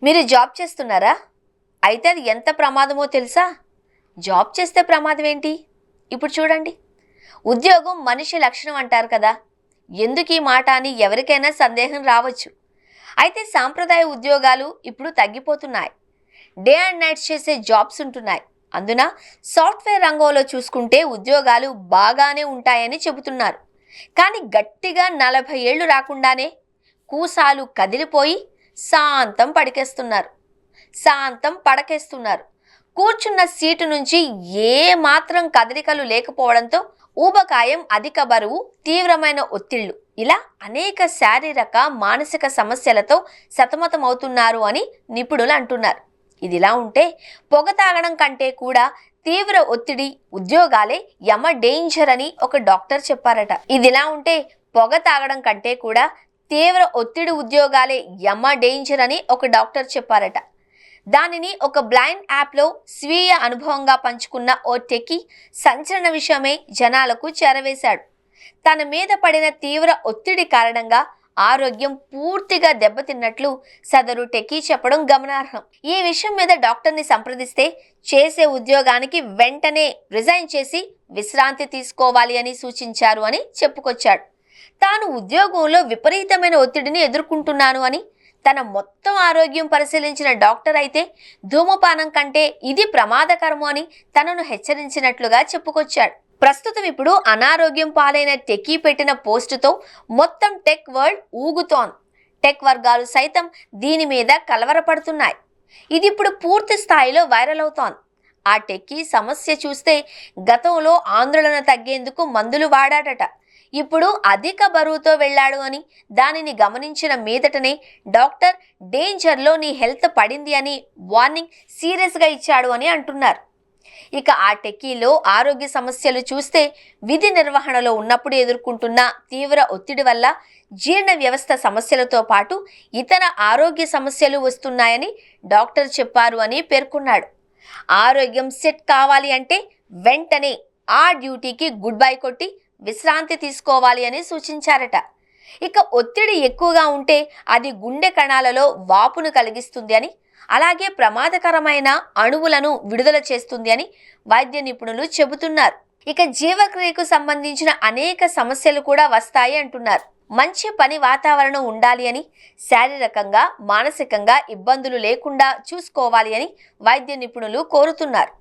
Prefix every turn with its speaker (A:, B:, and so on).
A: మీరు జాబ్ చేస్తున్నారా? అయితే అది ఎంత ప్రమాదమో తెలుసా? జాబ్ చేస్తే ప్రమాదం ఏంటి? ఇప్పుడు చూడండి. ఉద్యోగం మనిషి లక్షణం అంటారు కదా. ఎందుకు ఈ మాట అని ఎవరికైనా సందేహం రావచ్చు. అయితే సాంప్రదాయ ఉద్యోగాలు ఇప్పుడు తగ్గిపోతున్నాయి. డే అండ్ నైట్స్ చేసే జాబ్స్ ఉంటున్నాయి. అందున సాఫ్ట్వేర్ రంగంలో చూసుకుంటే ఉద్యోగాలు బాగానే ఉంటాయని చెబుతున్నారు. కానీ గట్టిగా 40 ఏళ్ళు రాకుండానే కూసాలు కదిలిపోయి శాంతం పడకేస్తున్నారు. కూర్చున్న సీటు నుంచి ఏ మాత్రం కదలికలు లేకపోవడంతో ఊబకాయం, అధిక బరువు, తీవ్రమైన ఒత్తిళ్లు ఇలా అనేక శారీరక మానసిక సమస్యలతో సతమతమవుతున్నారు అని నిపుణులు అంటున్నారు. ఇదిలా ఉంటే పొగ తాగడం కంటే కూడా తీవ్ర ఒత్తిడి ఉద్యోగాలే యమ డేంజర్ అని ఒక డాక్టర్ చెప్పారట. ఇదిలా ఉంటే పొగ తాగడం కంటే కూడా తీవ్ర ఒత్తిడి ఉద్యోగాలే యమ డేంజర్ అని ఒక డాక్టర్ చెప్పారట. దానిని ఒక బ్లైండ్ యాప్లో స్వీయ అనుభవంగా పంచుకున్న ఓ టెకీ సంచలన విషయమే జనాలకు చేరవేశాడు. తన మీద పడిన తీవ్ర ఒత్తిడి కారణంగా ఆరోగ్యం పూర్తిగా దెబ్బతిన్నట్లు సదరు టెకీ చెప్పడం గమనార్హం. ఈ విషయం మీద డాక్టర్ని సంప్రదిస్తే చేసే ఉద్యోగానికి వెంటనే రిజైన్ చేసి విశ్రాంతి తీసుకోవాలి అని సూచించారు అని చెప్పుకొచ్చాడు. తాను ఉద్యోగంలో విపరీతమైన ఒత్తిడిని ఎదుర్కొంటున్నాను అని తన మొత్తం ఆరోగ్యం పరిశీలించిన డాక్టర్ అయితే ధూమపానం కంటే ఇది ప్రమాదకరము అని తనను హెచ్చరించినట్లుగా చెప్పుకొచ్చాడు. ప్రస్తుతం ఇప్పుడు అనారోగ్యం పాలైన టెకీ పెట్టిన పోస్టుతో మొత్తం టెక్ వరల్డ్ ఊగుతోంది. టెక్ వర్గాలు సైతం దీని మీద కలవరపడుతున్నాయి. ఇది ఇప్పుడు పూర్తి స్థాయిలో వైరల్ అవుతోంది. ఆ టెకీ సమస్య చూస్తే గతంలో ఆందోళన తగ్గేందుకు మందులు వాడాడట. ఇప్పుడు అధిక బరువుతో వెళ్ళాడు అని దానిని గమనించిన మీదటనే డాక్టర్ డేంజర్లో నీ హెల్త్ పడింది అని వార్నింగ్ సీరియస్గా ఇచ్చాడు అని అంటున్నారు. ఇక ఆ టెకీలో ఆరోగ్య సమస్యలు చూస్తే విధి నిర్వహణలో ఉన్నప్పుడు ఎదుర్కొంటున్న తీవ్ర ఒత్తిడి వల్ల జీర్ణ వ్యవస్థ సమస్యలతో పాటు ఇతర ఆరోగ్య సమస్యలు వస్తున్నాయని డాక్టర్ చెప్పారు అని పేర్కొన్నాడు. ఆరోగ్యం సెట్ కావాలి అంటే వెంటనే ఆ డ్యూటీకి గుడ్ బై కొట్టి విశ్రాంతి తీసుకోవాలి అని సూచించారట. ఇక ఒత్తిడి ఎక్కువగా ఉంటే అది గుండె కణాలలో వాపును కలిగిస్తుంది అని, అలాగే ప్రమాదకరమైన అణువులను విడుదల చేస్తుంది అని వైద్య నిపుణులు చెబుతున్నారు. ఇక జీవక్రియకు సంబంధించిన అనేక సమస్యలు కూడా వస్తాయి అంటున్నారు. మంచి పని వాతావరణం ఉండాలి అని, శారీరకంగా మానసికంగా ఇబ్బందులు లేకుండా చూసుకోవాలి అని వైద్య నిపుణులు కోరుతున్నారు.